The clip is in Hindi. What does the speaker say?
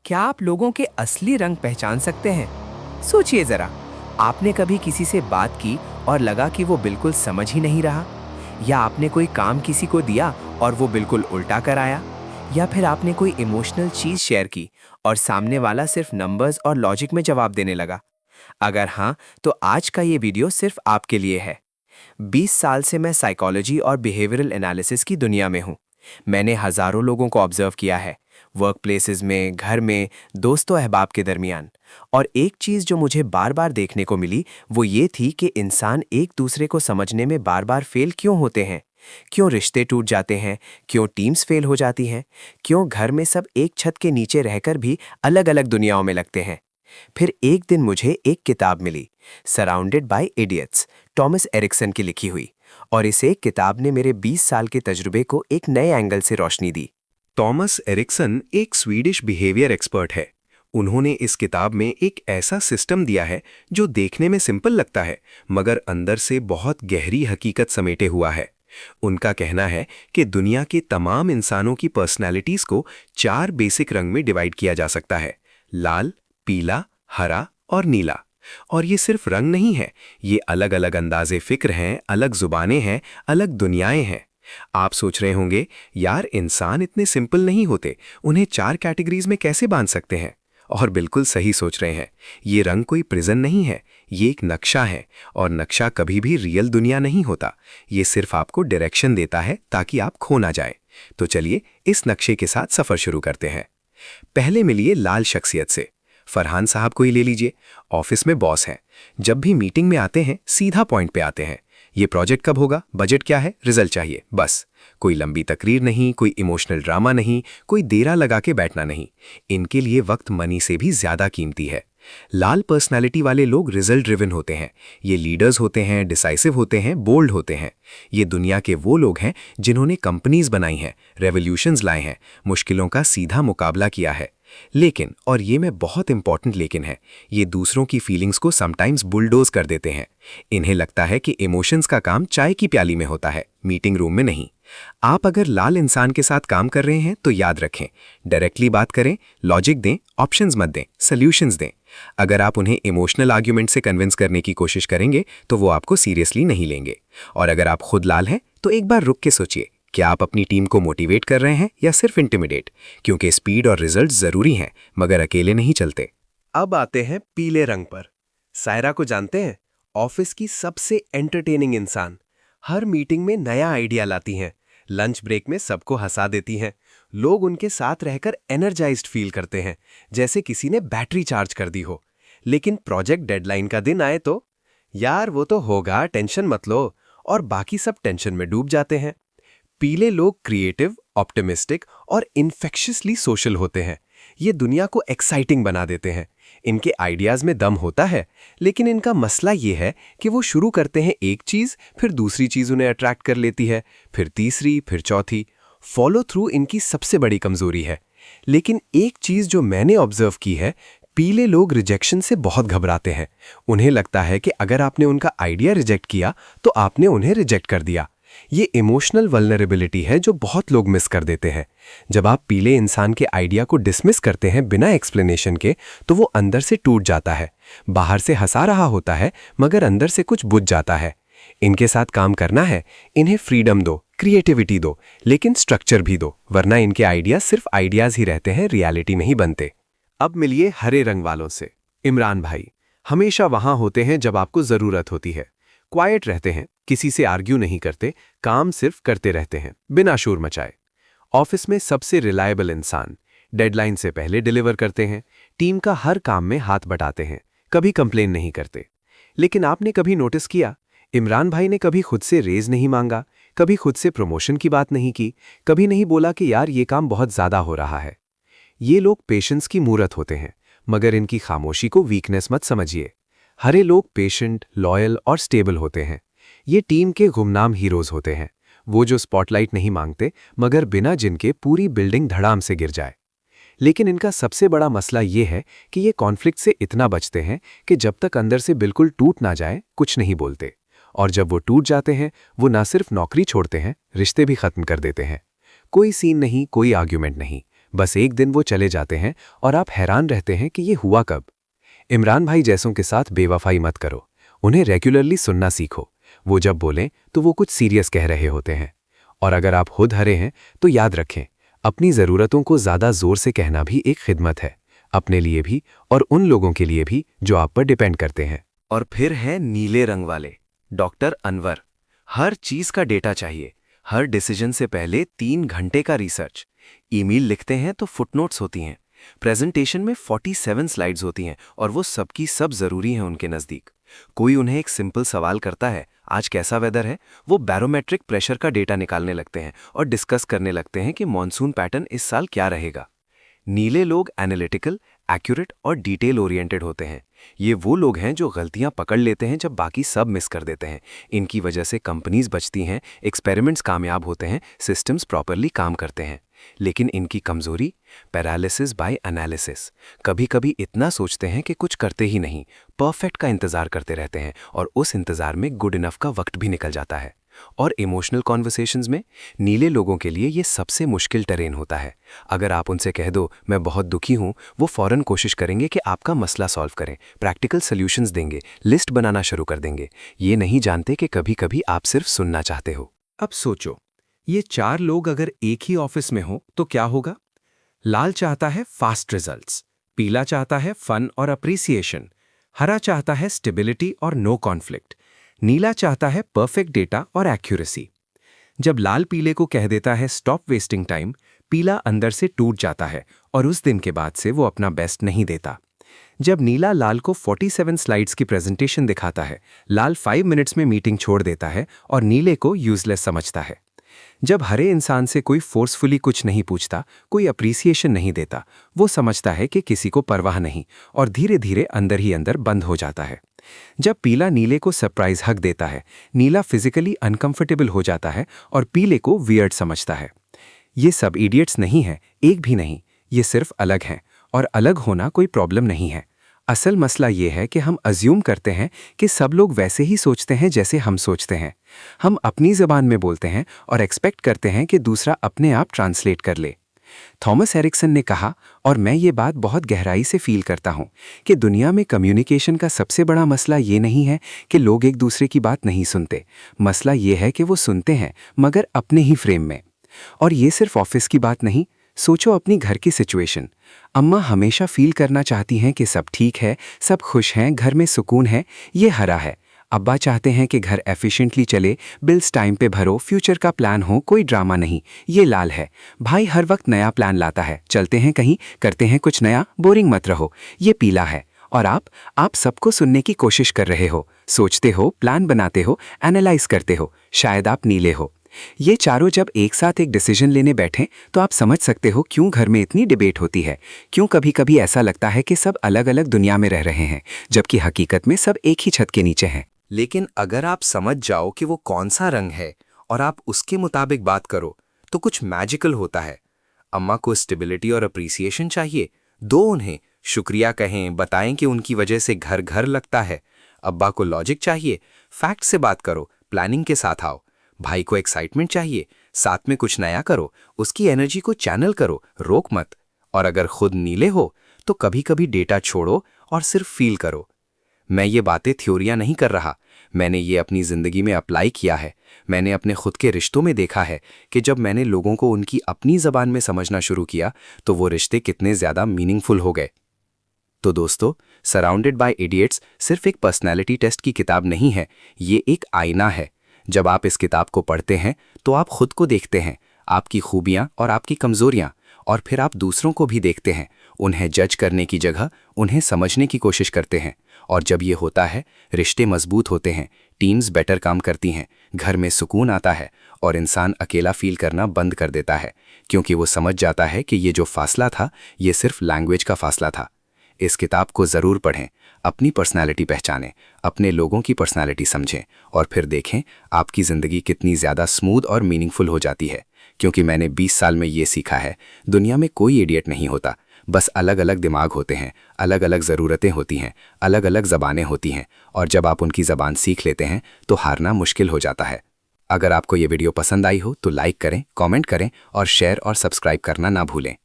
क्या आप लोगों के असली रंग पहचान सकते हैं? सोचिए जरा, आपने कभी किसी से बात की और लगा कि वो बिल्कुल समझ ही नहीं रहा? या आपने कोई काम किसी को दिया और वो बिल्कुल उल्टा कर आया? या फिर आपने कोई इमोशनल चीज शेयर की और सामने वाला सिर्फ नंबर्स और लॉजिक में जवाब देने लगा? अगर हाँ, तो आज का ये वीडियो सिर्फ आपके लिए है। 20 साल से मैं साइकोलॉजी और बिहेवियरल एनालिसिस की दुनिया में हूँ। मैंने हजारों लोगों को ऑब्जर्व किया है, वर्क प्लेसेस में, घर में, दोस्तों अहबाब के दरमियान। और एक चीज़ जो मुझे बार बार देखने को मिली वो ये थी कि इंसान एक दूसरे को समझने में बार बार फेल क्यों होते हैं। क्यों रिश्ते टूट जाते हैं, क्यों टीम्स फेल हो जाती हैं, क्यों घर में सब एक छत के नीचे रहकर भी अलग अलग दुनियाओं में लगते हैं। फिर एक दिन मुझे एक किताब मिली, surrounded by idiots, Thomas Erikson की लिखी हुई। और इस एक किताब ने मेरे 20 साल के तजुर्बे को एक नए एंगल से रोशनी दी। टॉमस एरिक्सन एक स्वीडिश बिहेवियर एक्सपर्ट है। उन्होंने इस किताब में एक ऐसा सिस्टम दिया है जो देखने में सिंपल लगता है मगर अंदर से बहुत गहरी हकीकत समेटे हुआ है। उनका कहना है कि दुनिया के तमाम इंसानों की पर्सनैलिटीज को 4 बेसिक रंग में डिवाइड किया जा सकता है: लाल, पीला, हरा और नीला। और ये सिर्फ रंग नहीं है, ये अलग अलग अंदाजे फिक्र हैं, अलग जुबानें हैं, अलग दुनियाएं हैं। आप सोच रहे होंगे, यार इंसान इतने सिंपल नहीं होते, उन्हें 4 कैटेगरीज में कैसे बांध सकते हैं? और बिल्कुल सही सोच रहे हैं। ये रंग कोई प्रिजन नहीं है, ये एक नक्शा है। और नक्शा कभी भी रियल दुनिया नहीं होता, ये सिर्फ आपको डायरेक्शन देता है ताकि आप खो ना जाए। तो चलिए इस नक्शे के साथ सफर शुरू करते हैं। पहले मिलिए लाल शख्सियत से। फरहान साहब को ही ले लीजिए। ऑफिस में बॉस हैं, जब भी मीटिंग में आते हैं सीधा पॉइंट पे आते हैं। ये प्रोजेक्ट कब होगा, बजट क्या है, रिजल्ट चाहिए, बस। कोई लंबी तकरीर नहीं, कोई इमोशनल ड्रामा नहीं, कोई देरा लगा के बैठना नहीं। इनके लिए वक्त मनी से भी ज्यादा कीमती है। लाल पर्सनालिटी वाले लोग रिजल्ट ड्रिवन होते हैं। ये लीडर्स होते हैं, डिसाइसिव होते हैं, बोल्ड होते हैं। ये दुनिया के वो लोग हैं जिन्होंने कंपनीज बनाई हैं, रेवोल्यूशंस लाए हैं, मुश्किलों का सीधा मुकाबला किया है। लेकिन, और ये में बहुत इंपॉर्टेंट लेकिन है, ये दूसरों की फीलिंग्स को समटाइम्स बुलडोज कर देते हैं। इन्हें लगता है कि इमोशंस का काम चाय की प्याली में होता है, मीटिंग रूम में नहीं। आप अगर लाल इंसान के साथ काम कर रहे हैं तो याद रखें, डायरेक्टली बात करें, लॉजिक दें, ऑप्शंस मत दें, सॉल्यूशंस दें। अगर आप उन्हें इमोशनल आर्ग्यूमेंट से कन्विंस करने की कोशिश करेंगे तो वो आपको सीरियसली नहीं लेंगे। और अगर आप खुद लाल हैं तो एक बार रुक के सोचिए, क्या आप अपनी टीम को मोटिवेट कर रहे हैं या सिर्फ इंटिमिडेट? क्योंकि स्पीड और रिजल्ट जरूरी हैं मगर अकेले नहीं चलते। अब आते हैं पीले रंग पर। सायरा को जानते हैं? ऑफिस की सबसे एंटरटेनिंग इंसान। हर मीटिंग में नया आइडिया लाती हैं, लंच ब्रेक में सबको हंसा देती हैं। लोग उनके साथ रहकर एनर्जाइज्ड फील करते हैं, जैसे किसी ने बैटरी चार्ज कर दी हो। लेकिन प्रोजेक्ट डेडलाइन का दिन आए तो यार वो तो होगा, टेंशन मत लो, और बाकी सब टेंशन में डूब जाते हैं। पीले लोग क्रिएटिव, ऑप्टिमिस्टिक और इन्फेक्शियसली सोशल होते हैं। ये दुनिया को एक्साइटिंग बना देते हैं। इनके आइडियाज में दम होता है, लेकिन इनका मसला ये है कि वो शुरू करते हैं एक चीज, फिर दूसरी चीज उन्हें अट्रैक्ट कर लेती है, फिर तीसरी, फिर चौथी। फॉलो थ्रू इनकी सबसे बड़ी कमजोरी है। लेकिन एक चीज जो मैंने ऑब्जर्व की है, पीले लोग रिजेक्शन से बहुत घबराते हैं। उन्हें लगता है कि अगर आपने उनका आइडिया रिजेक्ट किया तो आपने उन्हें रिजेक्ट कर दिया। ये इमोशनल वल्नरेबिलिटी है जो बहुत लोग मिस कर देते हैं। जब आप पीले इंसान के आइडिया को डिसमिस करते हैं बिना एक्सप्लेनेशन के, तो वो अंदर से टूट जाता है। बाहर से हंसा रहा होता है मगर अंदर से कुछ बुझ जाता है। इनके साथ काम करना है, इन्हें फ्रीडम दो, क्रिएटिविटी दो, लेकिन स्ट्रक्चर भी दो, वरना इनके आइडियाज सिर्फ आइडियाज ही रहते हैं, रियलिटी नहीं बनते। अब मिलिए हरे रंग वालों से। इमरान भाई हमेशा वहां होते हैं जब आपको जरूरत होती है। क्वाइट रहते हैं, किसी से आर्ग्यू नहीं करते, काम सिर्फ करते रहते हैं बिना शोर मचाए। ऑफिस में सबसे रिलायबल इंसान, डेडलाइन से पहले डिलीवर करते हैं, टीम का हर काम में हाथ बटाते हैं, कभी कंप्लेन नहीं करते। लेकिन आपने कभी नोटिस किया, इमरान भाई ने कभी खुद से रेज नहीं मांगा, कभी खुद से प्रमोशन की बात नहीं की, कभी नहीं बोला कि यार ये काम बहुत ज्यादा हो रहा है। ये लोग पेशेंस की मूरत होते हैं, मगर इनकी खामोशी को वीकनेस मत समझिए। हरे लोग पेशेंट, लॉयल और स्टेबल होते हैं। ये टीम के गुमनाम हीरोज होते हैं, वो जो स्पॉटलाइट नहीं मांगते मगर बिना जिनके पूरी बिल्डिंग धड़ाम से गिर जाए। लेकिन इनका सबसे बड़ा मसला ये है कि ये कॉन्फ्लिक्ट से इतना बचते हैं कि जब तक अंदर से बिल्कुल टूट ना जाए कुछ नहीं बोलते, और जब वो टूट जाते हैं वो ना सिर्फ नौकरी छोड़ते हैं, रिश्ते भी खत्म कर देते हैं। कोई सीन नहीं, कोई आर्ग्यूमेंट नहीं, बस एक दिन वो चले जाते हैं और आप हैरान रहते हैं कि ये हुआ कब। इमरान भाई जैसों के साथ बेवफाई मत करो, उन्हें रेगुलरली सुनना सीखो। वो जब बोलें तो वो कुछ सीरियस कह रहे होते हैं। और अगर आप खुद हरे हैं तो याद रखें, अपनी ज़रूरतों को ज़्यादा ज़ोर से कहना भी एक खिदमत है, अपने लिए भी और उन लोगों के लिए भी जो आप पर डिपेंड करते हैं। और फिर है नीले रंग वाले, डॉक्टर अनवर। हर चीज का डेटा चाहिए, हर डिसीजन से पहले 3 घंटे का रिसर्च। ईमेल लिखते हैं तो फुटनोट्स होती हैं, प्रेजेंटेशन में 47 स्लाइड्स होती हैं और वो सबकी सब जरूरी हैं उनके नज़दीक। कोई उन्हें एक सिंपल सवाल करता है, आज कैसा वेदर है, वो बैरोमेट्रिक प्रेशर का डेटा निकालने लगते हैं और डिस्कस करने लगते हैं कि मॉनसून पैटर्न इस साल क्या रहेगा। नीले लोग एनालिटिकल, एक्यूरेट और डिटेल ओरिएंटेड होते हैं। ये वो लोग हैं जो गलतियां पकड़ लेते हैं जब बाकी सब मिस कर देते हैं। इनकी वजह से कंपनीज बचती हैं, एक्सपेरिमेंट्स कामयाब होते हैं, सिस्टम्स प्रॉपरली काम करते हैं। लेकिन इनकी कमजोरी, पैरालिसिस बाय एनालिसिस। कभी कभी इतना सोचते हैं कि कुछ करते ही नहीं, परफेक्ट का इंतजार करते रहते हैं और उस इंतजार में गुड इनफ का वक्त भी निकल जाता है। और इमोशनल कॉन्वर्सेशंस में नीले लोगों के लिए ये सबसे मुश्किल टेरेन होता है। अगर आप उनसे कह दो मैं बहुत दुखी हूं, वो फौरन कोशिश करेंगे कि आपका मसला सॉल्व करें, प्रैक्टिकल सॉल्यूशंस देंगे, लिस्ट बनाना शुरू कर देंगे। ये नहीं जानते कि कभी कभी आप सिर्फ सुनना चाहते हो। अब सोचो, ये 4 लोग अगर एक ही ऑफिस में हो तो क्या होगा? लाल चाहता है फास्ट रिजल्ट्स, पीला चाहता है फन और अप्रिसिएशन, हरा चाहता है स्टेबिलिटी और नो कॉन्फ्लिक्ट, नीला चाहता है परफेक्ट डेटा और एक्यूरेसी। जब लाल पीले को कह देता है स्टॉप वेस्टिंग टाइम, पीला अंदर से टूट जाता है और उस दिन के बाद से वो अपना बेस्ट नहीं देता। जब नीला लाल को 47 स्लाइड्स की प्रेजेंटेशन दिखाता है, लाल 5 मिनट्स में मीटिंग छोड़ देता है और नीले को यूजलेस समझता है। जब हरे इंसान से कोई फोर्सफुली कुछ नहीं पूछता, कोई अप्रिसिएशन नहीं देता, वो समझता है कि किसी को परवाह नहीं और धीरे धीरे अंदर ही अंदर बंद हो जाता है। जब पीला नीले को सरप्राइज हक देता है, नीला फिजिकली अनकंफर्टेबल हो जाता है और पीले को वियर्ड समझता है। ये सब इडियट्स नहीं है, एक भी नहीं, ये सिर्फ अलग हैं और अलग होना कोई प्रॉब्लम नहीं है। असल मसला ये है कि हम अज्यूम करते हैं कि सब लोग वैसे ही सोचते हैं जैसे हम सोचते हैं। हम अपनी ज़बान में बोलते हैं और एक्सपेक्ट करते हैं कि दूसरा अपने आप ट्रांसलेट कर ले। थॉमस एरिक्सन ने कहा, और मैं ये बात बहुत गहराई से फील करता हूँ, कि दुनिया में कम्युनिकेशन का सबसे बड़ा मसला ये नहीं है कि लोग एक दूसरे की बात नहीं सुनते। मसला ये है कि वो सुनते हैं मगर अपने ही फ्रेम में। और ये सिर्फ ऑफिस की बात नहीं, सोचो अपनी घर की सिचुएशन। अम्मा हमेशा फील करना चाहती हैं कि सब ठीक है, सब खुश हैं, घर में सुकून है, ये हरा है। अब्बा चाहते हैं कि घर एफिशिएंटली चले, बिल्स टाइम पे भरो, फ्यूचर का प्लान हो, कोई ड्रामा नहीं, ये लाल है। भाई हर वक्त नया प्लान लाता है, चलते हैं कहीं, करते हैं कुछ नया, बोरिंग मत रहो, ये पीला है। और आप सबको सुनने की कोशिश कर रहे हो, सोचते हो, प्लान बनाते हो, एनालाइज करते हो, शायद आप नीले हो। ये चारों जब एक साथ एक डिसीजन लेने बैठें तो आप समझ सकते हो क्यों घर में इतनी डिबेट होती है, क्यों कभी कभी ऐसा लगता है कि सब अलग अलग दुनिया में रह रहे हैं, जबकि हकीकत में सब एक ही छत के नीचे हैं। लेकिन अगर आप समझ जाओ कि वो कौन सा रंग है और आप उसके मुताबिक बात करो तो कुछ मैजिकल होता है। अम्मा को स्टेबिलिटी और अप्रिसिएशन चाहिए, दो उन्हें, शुक्रिया कहें, बताएं कि उनकी वजह से घर घर लगता है। अब्बा को लॉजिक चाहिए, फैक्ट से बात करो, प्लानिंग के साथ आओ। भाई को एक्साइटमेंट चाहिए, साथ में कुछ नया करो, उसकी एनर्जी को चैनल करो, रोक मत। और अगर खुद नीले हो तो कभी कभी डेटा छोड़ो और सिर्फ फील करो। मैं ये बातें थ्योरियां नहीं कर रहा, मैंने ये अपनी ज़िंदगी में अप्लाई किया है। मैंने अपने खुद के रिश्तों में देखा है कि जब मैंने लोगों को उनकी अपनी ज़बान में समझना शुरू किया तो वो रिश्ते कितने ज़्यादा मीनिंगफुल हो गए। तो दोस्तों, सराउंडेड बाय इडियट्स सिर्फ एक पर्सनैलिटी टेस्ट की किताब नहीं है, ये एक आईना है। जब आप इस किताब को पढ़ते हैं तो आप खुद को देखते हैं, आपकी खूबियां और आपकी कमजोरियां, और फिर आप दूसरों को भी देखते हैं। उन्हें जज करने की जगह उन्हें समझने की कोशिश करते हैं। और जब ये होता है, रिश्ते मजबूत होते हैं, टीम्स बेटर काम करती हैं, घर में सुकून आता है और इंसान अकेला फील करना बंद कर देता है, क्योंकि वो समझ जाता है कि ये जो फासला था, ये सिर्फ लैंग्वेज का फासला था। इस किताब को ज़रूर पढ़ें, अपनी पर्सनालिटी पहचानें, अपने लोगों की पर्सनालिटी समझें और फिर देखें आपकी ज़िंदगी कितनी ज़्यादा स्मूथ और मीनिंगफुल हो जाती है। क्योंकि मैंने 20 साल में ये सीखा है, दुनिया में कोई इडियट नहीं होता, बस अलग अलग दिमाग होते हैं, अलग अलग ज़रूरतें होती हैं, अलग अलग ज़बानें होती हैं, और जब आप उनकी ज़बान सीख लेते हैं तो हारना मुश्किल हो जाता है। अगर आपको ये वीडियो पसंद आई हो तो लाइक करें, कमेंट करें और शेयर और सब्सक्राइब करना ना भूलें।